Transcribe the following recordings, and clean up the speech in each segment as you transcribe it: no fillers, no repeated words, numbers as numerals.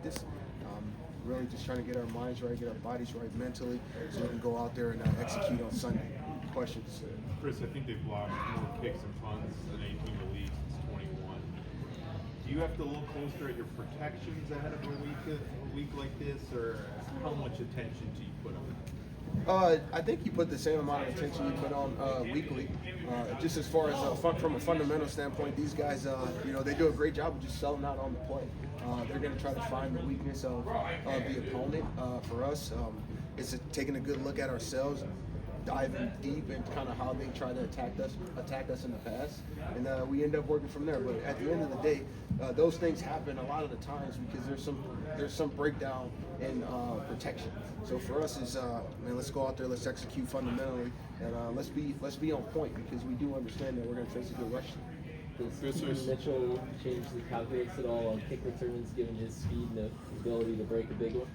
practice. Really just trying to get our minds right, get our bodies right mentally, so we can go out there and execute on Sunday. Questions? Chris, I think they've blocked more kicks and punts than any team in the league since 21. Do you have to look closer at your protections ahead of a week like this, or how much attention do you put on it? I think you put the same amount of attention you put on weekly. Just as far as from a fundamental standpoint, these guys, they do a great job of just selling out on the play. They're going to try to find the weakness of the opponent. For us, it's taking a good look at ourselves, diving deep into kind of how they try to attack us in the past, and we end up working from there. But at the end of the day, those things happen a lot of the times because there's some breakdown in protection. So for us is let's go out there, let's execute fundamentally, and let's be on point because we do understand that we're going to face a good rush team. Does Mitchell change the calculus at all on kick returns, given his speed and the ability to break a big one?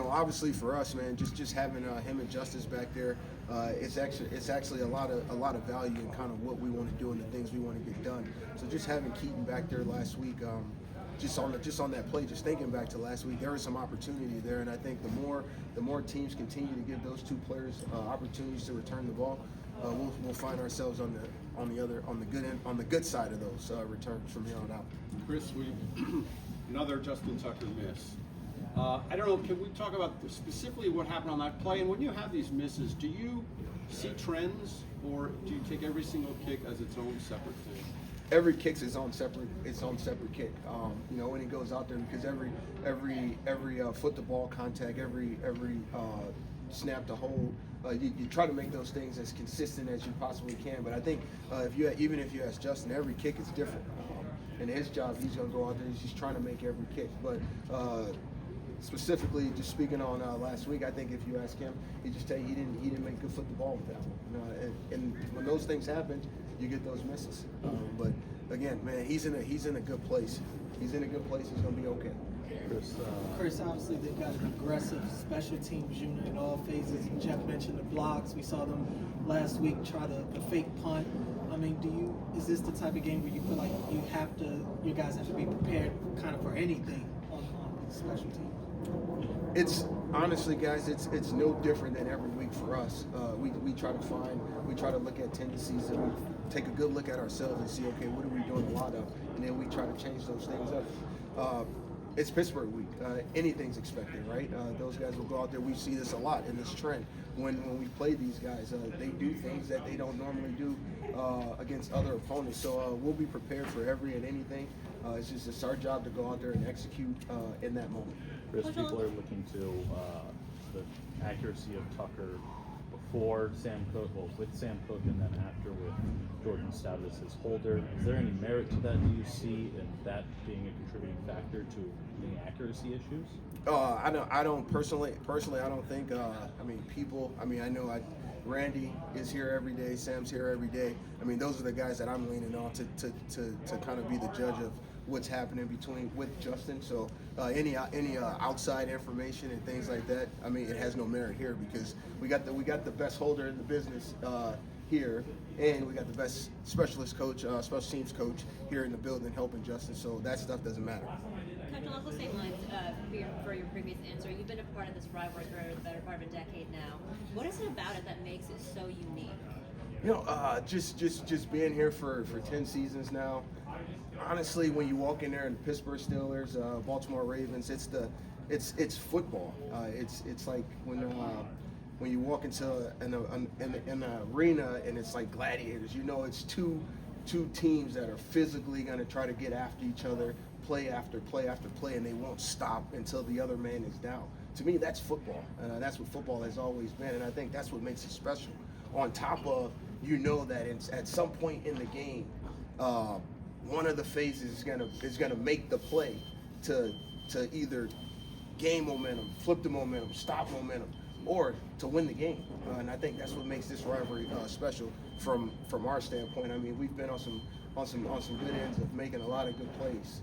Obviously for us, man, just having him and Justice back there, it's actually a lot of value in kind of what we want to do and the things we want to get done. So just having Keaton back there last week, just on that play, just thinking back to last week, there was some opportunity there, and I think the more teams continue to give those two players opportunities to return the ball, we'll find ourselves on the good side of those returns from here on out. Chris, another Justin Tucker miss. I don't know, can we talk about specifically what happened on that play? And when you have these misses, do you see trends, or do you take every single kick as its own separate thing? Every kick's its own separate kick. When he goes out there, because every foot to ball contact, every snap to hold, you try to make those things as consistent as you possibly can. But I think even if you ask Justin, every kick is different. And his job, he's going to go out there, he's just trying to make every kick. But specifically, just speaking on last week, I think if you ask him, he'd just tell you he didn't make good foot the ball with that one. And when those things happen, you get those misses. But again, man, he's in a good place. He's in a good place. He's going to be okay. Chris, obviously they've got an aggressive special teams unit in all phases. Jeff mentioned the blocks. We saw them last week try the fake punt. I mean, is this the type of game where you feel like you guys have to be prepared kind of for anything on the special teams? It's honestly, guys, it's no different than every week for us. We try to look at tendencies, and we take a good look at ourselves and see, okay, what are we doing a lot of, and then we try to change those things up. It's Pittsburgh week. Anything's expected, right? Those guys will go out there. We see this a lot in this trend. When we play these guys, they do things that they don't normally do against other opponents. So we'll be prepared for every and anything. It's our job to go out there and execute in that moment. Chris, people are looking to the accuracy of Tucker before Sam Cook, with Sam Cook, and then after with Jordan Stout as his holder. Is there any merit to that, do you see, in that being a contributing factor to any accuracy issues? I don't personally. I don't think. I know Randy is here every day. Sam's here every day. I mean, those are the guys that I'm leaning on to kind of be the judge of what's happening with Justin. So any outside information and things like that, I mean, it has no merit here because we got the best holder in the business here, and we got the best special teams coach here in the building helping Justin. So that stuff doesn't matter. Coach, along those same lines, for your previous answer, you've been a part of this rivalry for the better part of a decade now. What is it about it that makes it so unique? Just being here for 10 seasons now. Honestly, when you walk in there and Pittsburgh Steelers, Baltimore Ravens, it's football. It's like when you walk into an arena and it's like gladiators. It's two teams that are physically going to try to get after each other, play after play after play, and they won't stop until the other man is down. To me, that's football. That's what football has always been, and I think that's what makes it special. On top of, that at some point in the game, one of the phases is gonna make the play to either gain momentum, flip the momentum, stop momentum, or to win the game. And I think that's what makes this rivalry special from our standpoint. I mean, we've been on some good ends of making a lot of good plays,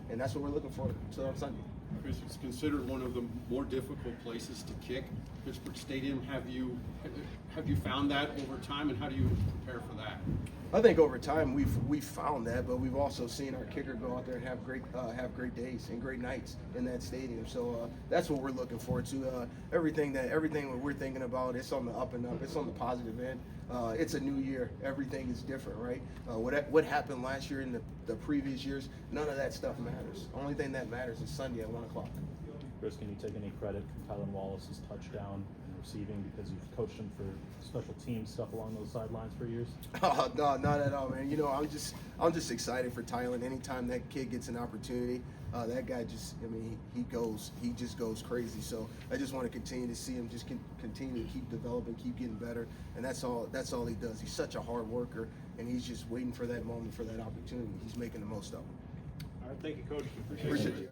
and that's what we're looking for on Sunday. Chris, it's considered one of the more difficult places to kick, Pittsburgh Stadium. Have you found that over time, and how do you prepare for that? I think over time we've found that, but we've also seen our kicker go out there and have great days and great nights in that stadium. So that's what we're looking forward to. Everything that we're thinking about, it's on the up and up. It's on the positive end. It's a new year. Everything is different, right? What happened last year and the previous years, none of that stuff matters. Only thing that matters is Sunday at 1 o'clock. Chris, can you take any credit for Tylan Wallace's touchdown and receiving because you've coached him for special team stuff along those sidelines for years? Oh, no, not at all, man. You know, I'm just excited for Tylan. Anytime that kid gets an opportunity, that guy he just goes crazy. So I just want to continue to see him just continue to keep developing, keep getting better, and that's all he does. He's such a hard worker, and he's just waiting for that moment, for that opportunity. He's making the most of it. All right, thank you, Coach. Appreciate you.